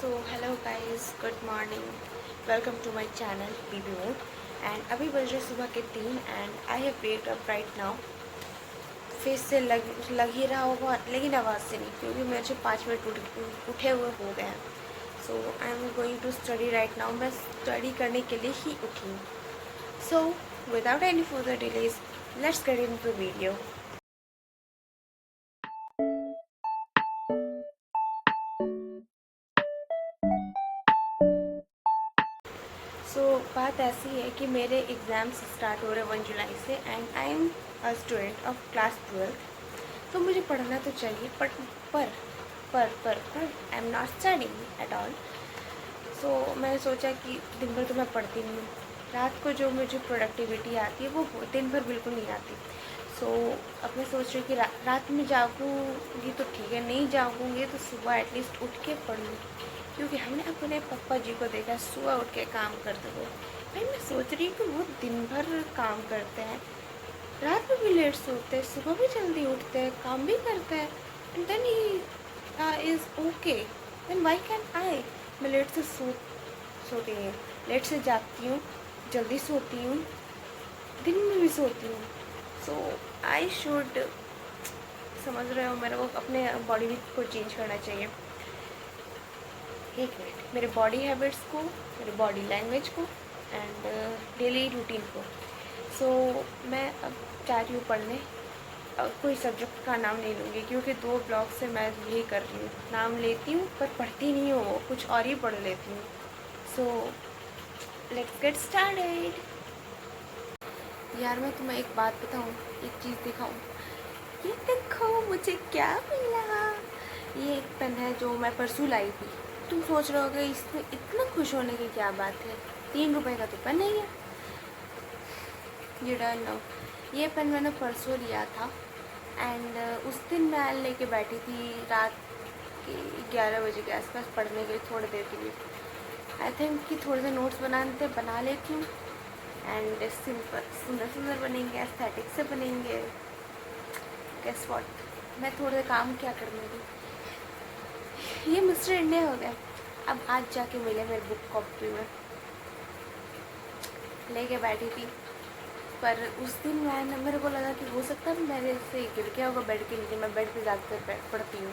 Hello guys, good morning. Welcome to my channel BB mode. And अभी बज रहे सुबह के 3 and I have waked up right now. Face से लग ही रहा होगा, लेकिन आवाज़ से नहीं, क्योंकि मुझे 5 मिनट उठे हुए हो गए हैं। So I am going to study right now. मैं स्टडी करने के लिए ही उठी हूँ। So without any further delays, let's get into video. बात ऐसी है कि मेरे एग्ज़ाम्स स्टार्ट हो रहे हैं 1 जुलाई से and I am a student of class 12। तो मुझे पढ़ना तो चाहिए, पर I am not studying at all. मैंने सोचा कि दिन भर तो मैं पढ़ती नहीं हूँ। रात को जो मुझे प्रोडक्टिविटी आती है वो दिन भर बिल्कुल नहीं आती। अब मैं सोच रही कि रात में जागूंगी तो ठीक है, नहीं जागूंगी तो सुबह एटलीस्ट उठ के पढ़ूँगी, क्योंकि हमने अपने पापा जी को देखा सुबह उठ के काम करते हुए। भाई मैं सोच रही हूँ कि वो दिन भर काम करते हैं, रात में भी लेट सोते हैं, सुबह भी जल्दी उठते हैं, काम भी करते हैं, and then he is okay. Then why can I? मैं लेट से सोती हूँ, लेट से जागती हूँ, जल्दी सोती हूँ, दिन में भी सोती हूँ। सो आई शुड, समझ रहे हो, मेरे को अपने बॉडी को चेंज करना चाहिए। एक मिनट, मेरे बॉडी हैबिट्स को, मेरे बॉडी लैंग्वेज को एंड डेली रूटीन को। मैं अब जा रही हूँ पढ़ने। कोई सब्जेक्ट का नाम नहीं लूँगी, क्योंकि 2 ब्लॉक से मैं यही कर रही हूँ, नाम लेती हूँ पर पढ़ती नहीं हूँ, वो कुछ और ही पढ़ लेती हूँ। So let's get started. यार मैं तुम्हें एक बात बताऊँ, एक चीज़ दिखाऊँ। ये देखो मुझे क्या मिला। ये एक पेन है जो मैं परसों लाई थी। तुम सोच रहे होगे इसमें इतना खुश होने की क्या बात है, 3 रुपए का तो पेन नहीं है। ये डर लो, ये पेन मैंने परसों लिया था एंड उस दिन मैं लेके बैठी थी रात के 11 बजे के आसपास पढ़ने के लिए, थोड़ी देर के लिए। आई थिंक कि थोड़े से नोट्स बना लेती हूँ एंड सिंपल सुंदर सुंदर बनेंगे, एस्थेटिक से बनेंगे। गेस व्हाट, मैं थोड़े काम क्या करने दी, ये मिस्टर इंडिया हो गया। अब आज जाके मिले मेरे बुक कॉपी में, लेके बैठी थी। पर उस दिन मेरे को लगा कि हो सकता है मेरे से गिर गया होगा बेड के नीचे, मैं बेड पे जाकर पढ़ती हूँ।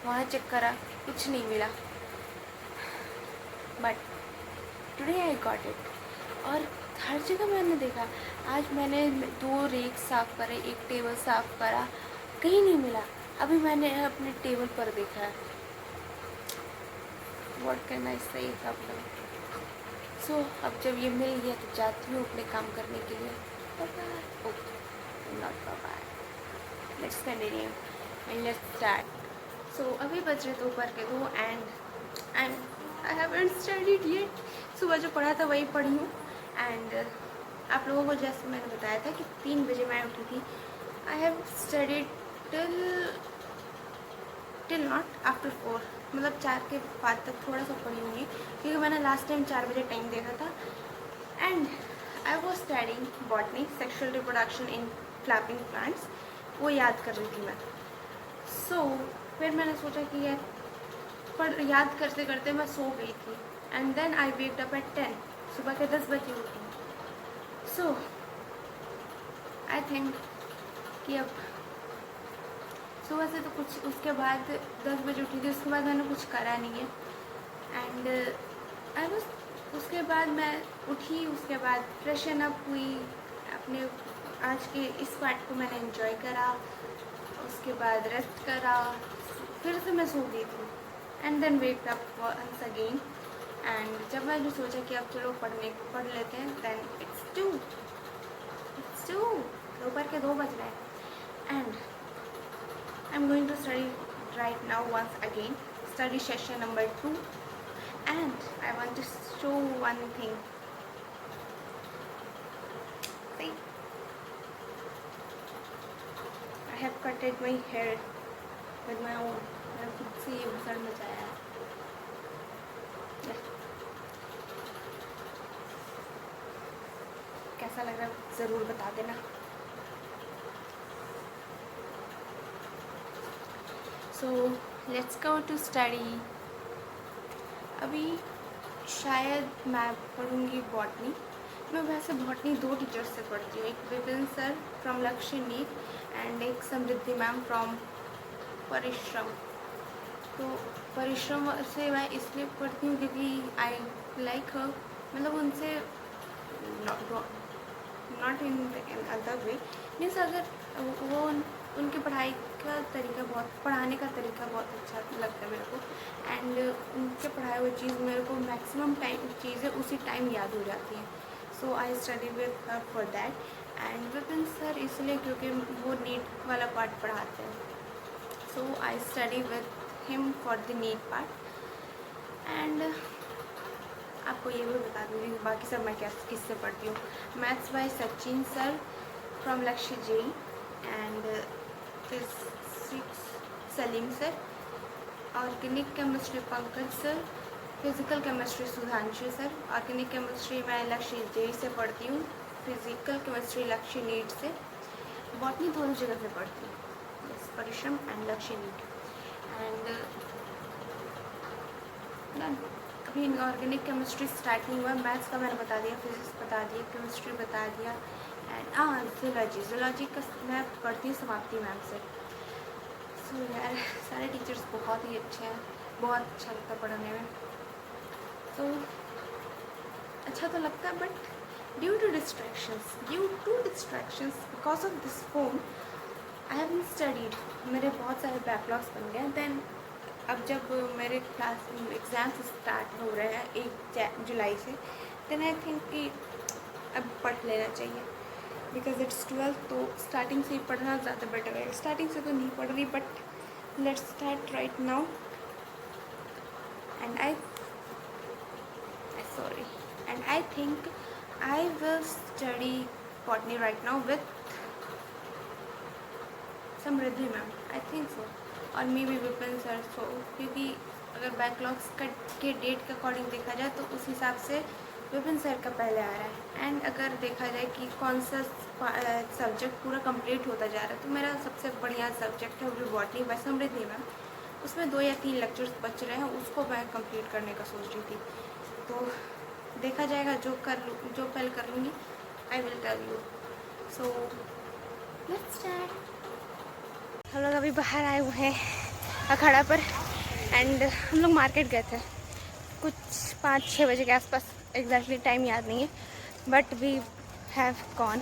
वहाँ चेक करा, कुछ नहीं मिला, but today I got it. और हर जगह मैंने देखा। आज मैंने 2 रेक साफ़ करे, एक टेबल साफ़ करा, कहीं नहीं मिला। अभी मैंने अपने टेबल पर देखा है। व्हाट कैन आई से अब। अब जब ये मिल गया तो जाती हूँ अपने काम करने के लिए। Not bye, let's continue and let's start. अभी बज रहे दोपहर के 2 and I haven't studied yet. सुबह जो पढ़ा था वही पढ़ी हूँ एंड आप लोगों को जैसे मैंने बताया था कि 3 बजे मैं उठी थी। आई have studied till not after 4, मतलब 4 के बाद तक थोड़ा सा पढ़ी होंगी, क्योंकि मैंने लास्ट टाइम 4 बजे टाइम देखा था। And I was studying botany, sexual reproduction in flapping plants, वो याद कर रही थी मैं। फिर मैंने सोचा कि यार पर याद करते करते मैं सो गई थी and then I waked up at 10, सुबह के 10 बजे उठी। आई थिंक कि अब सुबह से तो कुछ, उसके बाद 10 बजे उठी थी, उसके बाद मैंने कुछ करा नहीं है एंड आई वॉज, उसके बाद मैं उठी, उसके बाद फ्रेशन अप हुई, अपने आज के इस पार्ट को मैंने एंजॉय करा, उसके बाद रेस्ट करा, फिर से मैं सो गई थी and then wake up once again. And जब मैंने सोचा कि अब चलो पढ़ लेते हैं, देन इट्स टू दोपहर के 2 बज रहे हैं and I'm going to study right now once again, study session number 2, and I want to show one thing. See, I have cutted my hair with my own. मैंने खुद से ये घुसड़ मचाया है। कैसा लग रहा है ज़रूर बता देना। So let's go to study. अभी शायद मैं पढ़ूँगी बॉटनी। मैं वैसे बॉटनी 2 टीचर्स से पढ़ती हूँ, एक विपिन सर फ्रॉम लक्ष्य नीट एंड एक समृद्धि मैम फ्रॉम परिश्रम। तो परिश्रम से मैं इसलिए पढ़ती हूँ क्योंकि आई लाइक हर, मतलब उनसे not in other way means अगर वो उनकी पढ़ाई का तरीका पढ़ाने का तरीका बहुत अच्छा लगता है मेरे को, एंड उनके पढ़ाए हुए चीज़ मेरे को मैक्सिमम टाइम चीज़ें उसी टाइम याद हो जाती हैं। So I study with her for that. And Vipin sir इसलिए क्योंकि वो नीट वाला पार्ट पढ़ाते हैं, so I study with him for the NEET part. And आपको ये भी बता दूँगी बाकी सब मैं किससे पढ़ती हूँ। Maths by Sachin sir from Lakshya JEE and physics Salim sir, organic chemistry Pankaj sir, physical chemistry Sudhanshu sir. Organic chemistry मैं लक्ष्य जे से पढ़ती हूँ, फिज़िकल केमिस्ट्री लक्ष्य नीट से। बॉटनी दोनों जगह से पढ़ती हूँ, yes, Parishram and Lakshya NEET. And अभी ऑर्गेनिक केमिस्ट्री स्टार्ट नहीं हुआ। मैथ्स का मैंने बता दिया, फिजिक्स बता दिया, केमिस्ट्री बता दिया एंड जूलॉजी का मैं पढ़ती हूँ समाप्ति मैम से। सो यार सारे टीचर्स बहुत ही अच्छे हैं, बहुत अच्छा लगता है पढ़ाने में। तो अच्छा तो लगता है, but due to distractions because of this phone I have studied. मेरे बहुत सारे बैकलॉग्स बन गए। देन अब जब मेरे क्लास एग्ज़ाम्स स्टार्ट हो रहे हैं 1 जुलाई से, देन आई थिंक कि अब पढ़ लेना चाहिए बिकॉज इट्स 12, तो स्टार्टिंग से ही पढ़ना ज़्यादा बेटर है। स्टार्टिंग से तो नहीं पढ़ रही, but let's start right now. And I think I will study botany right now with Samriddhi ma'am, I think so, और मे बी विपिन सर। सो क्योंकि अगर बैकलॉग्स के डेट के अकॉर्डिंग देखा जाए तो उस हिसाब से विपिन सर का पहले आ रहा है। एंड अगर देखा जाए कि कौन सा सब्जेक्ट पूरा कंप्लीट होता जा रहा है, तो मेरा सबसे बढ़िया सब्जेक्ट है वो बॉटनी बाय समृद्धि मैम। उसमें 2 या 3 लेक्चर्स बच रहे हैं, उसको मैं कंप्लीट करने का सोच रही थी। तो देखा जाएगा, जो पहले कर लूँगी I will tell you. So let's start. हम लोग अभी बाहर आए हुए हैं अखाड़ा पर एंड हम लोग मार्केट गए थे कुछ 5-6 बजे के आसपास, एग्जैक्टली टाइम याद नहीं है, बट वी हैव गॉन।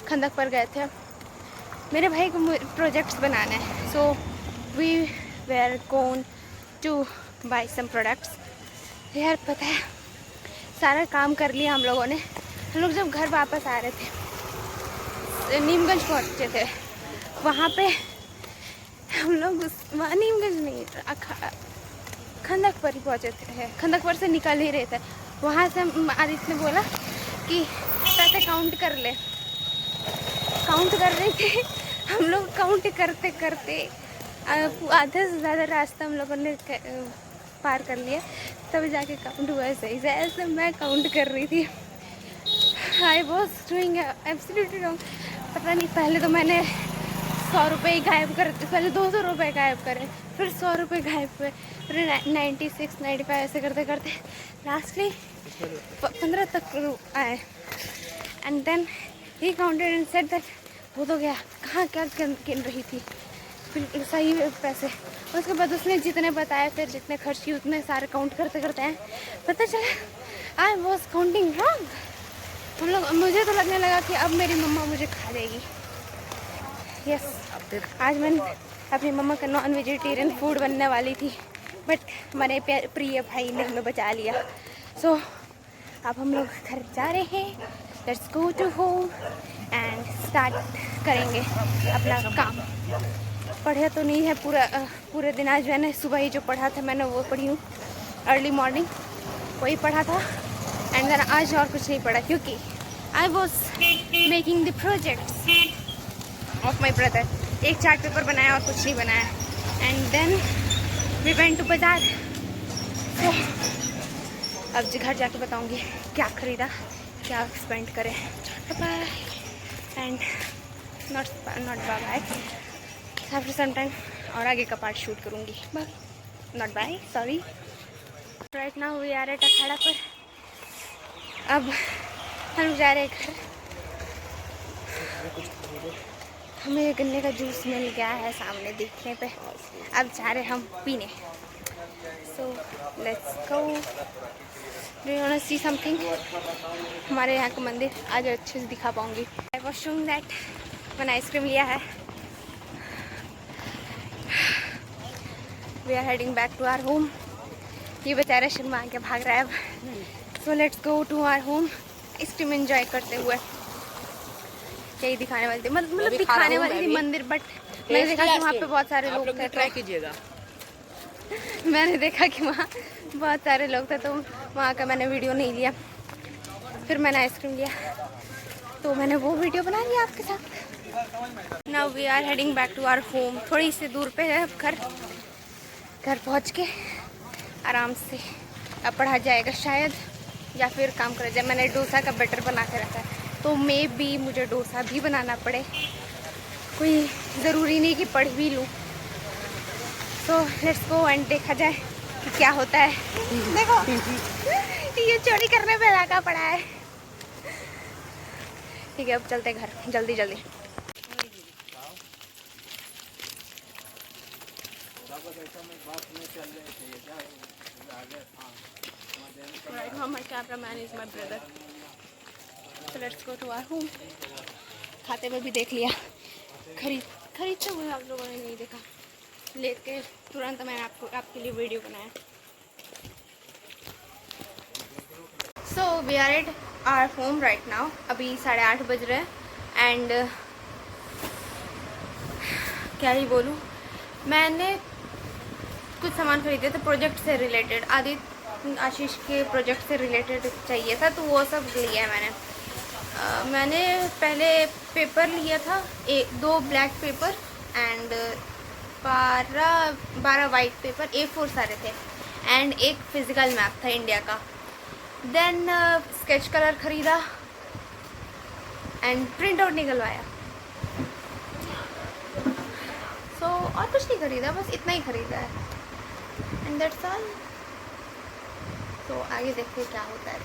खंदक पर गए थे, मेरे भाई को प्रोजेक्ट्स बनाने हैं, so we were gone to buy some products. यार पता है सारा काम कर लिया हम लोगों ने। हम लोग जब घर वापस आ रहे थे, नीमगंज पहुँचे थे, वहाँ पे हम लोग नीमगंज नहीं, खंदक पर ही पहुँचे थे। खंदक पर से निकल ही रहे थे, वहाँ से आदित्य ने बोला कि पैसे काउंट कर ले। काउंट कर रहे थे हम लोग, काउंट करते करते आधे से ज़्यादा रास्ता हम लोगों ने पार कर लिया, तब जाके काउंट हुआ सही से। ऐसे मैं काउंट कर रही थी, I was doing absolutely wrong. पता नहीं, पहले तो मैंने 100 रुपये ही गायब कर, पहले 200 रुपये गायब करे, फिर 100 रुपये गायब हुए, फिर 96, 95 ऐसे करते करते लास्टली 15 तक आए। And then he counted and said that हो तो गया, कहाँ क्या गिन रही थी, बिल्कुल सही पैसे। उसके बाद उसने जितने बताए, फिर जितने खर्च किए उतने सारे काउंट करते करते हैं, पता चला आई वॉज काउंटिंग रॉन्ग। हम लोग, मुझे तो लगने लगा कि अब मेरी मम्मा मुझे खा देगी। यस, आज मैंने अपनी मम्मा का नॉन वेजिटेरियन फूड बनने वाली थी, बट हमारे प्रिय भाई ने हमें बचा लिया। सो अब हम लोग घर जा रहे हैं, let's go to home and start करेंगे अपना काम। पढ़ा तो नहीं है पूरे दिन, आज मैंने सुबह ही जो पढ़ा था मैंने वो पढ़ी हूँ, अर्ली मॉर्निंग वही पढ़ा था। एंड देन आज और कुछ नहीं पढ़ा क्योंकि I was making the projects of my brother. एक चार्ट पेपर बनाया और कुछ नहीं बनाया। And then we went to बाजार। तो अब घर जाके बताऊंगी क्या ख़रीदा, क्या स्पेंड करें। Buy and not buy, after some time और आगे का पार्ट शूट करूँगी। Bye, not bye, sorry. Right now we are at अखाड़ा पर। अब हम जा रहे हैं घर। हमें गन्ने का जूस मिल गया है सामने देखने पे, अब जा रहे हम पीने। So let's go. Do you want to see something? हमारे यहाँ का मंदिर आज अच्छे से दिखा पाऊंगी। आई वाज शोइंग दैट मैंने आइसक्रीम लिया है। We are heading back to our home. ये बेचारा शर्मा के भाग रहा है अब। So let's go to our home ice cream enjoy करते हुए। यही दिखाने वाली थी, मतलब दिखाने वाली थी मंदिर, बट मैंने देखा कि वहाँ पे बहुत सारे लोग थे। ट्राई कीजिएगा। मैंने देखा कि वहाँ बहुत सारे लोग थे तो वहाँ का मैंने वीडियो नहीं लिया। फिर मैंने आइसक्रीम लिया तो मैंने वो वीडियो बना लिया आपके साथ। Now we are heading back to our home. थोड़ी सी दूर पे है घर। घर पहुँच के आराम से अब पढ़ा जाएगा शायद, या फिर काम करा जाए। मैंने डोसा का बैटर बना के रखा है तो मे भी मुझे डोसा भी बनाना पड़े। कोई ज़रूरी नहीं कि पढ़ भी लूँ। तो लेट्स गो एंड देखा जाए कि क्या होता है। देखो ये चोरी करने पे लगा पड़ा है। ठीक है अब चलते घर जल्दी जल्दी। Right now my cameraman is my brother. So let's go to our home. खाते में भी देख लिया, खरीदते हुए आप लोगों ने नहीं देखा, लेके तुरंत मैंने आपके लिए वीडियो बनाया। So we are at our home right now. अभी 8:30 बज रहे हैं एंड क्या ही बोलूँ, मैंने कुछ सामान खरीदे थे प्रोजेक्ट से रिलेटेड। आशीष के प्रोजेक्ट से रिलेटेड चाहिए था तो वो सब लिया है मैंने। मैंने पहले पेपर लिया था 2 black pepper and 12 white paper, A4 सारे थे एंड एक फिजिकल मैप था इंडिया का। देन स्केच कलर खरीदा एंड प्रिंट आउट निकलवाया। सो और कुछ नहीं खरीदा, बस इतना ही खरीदा है एंड दैट्स ऑल। तो आगे देखते क्या होता है।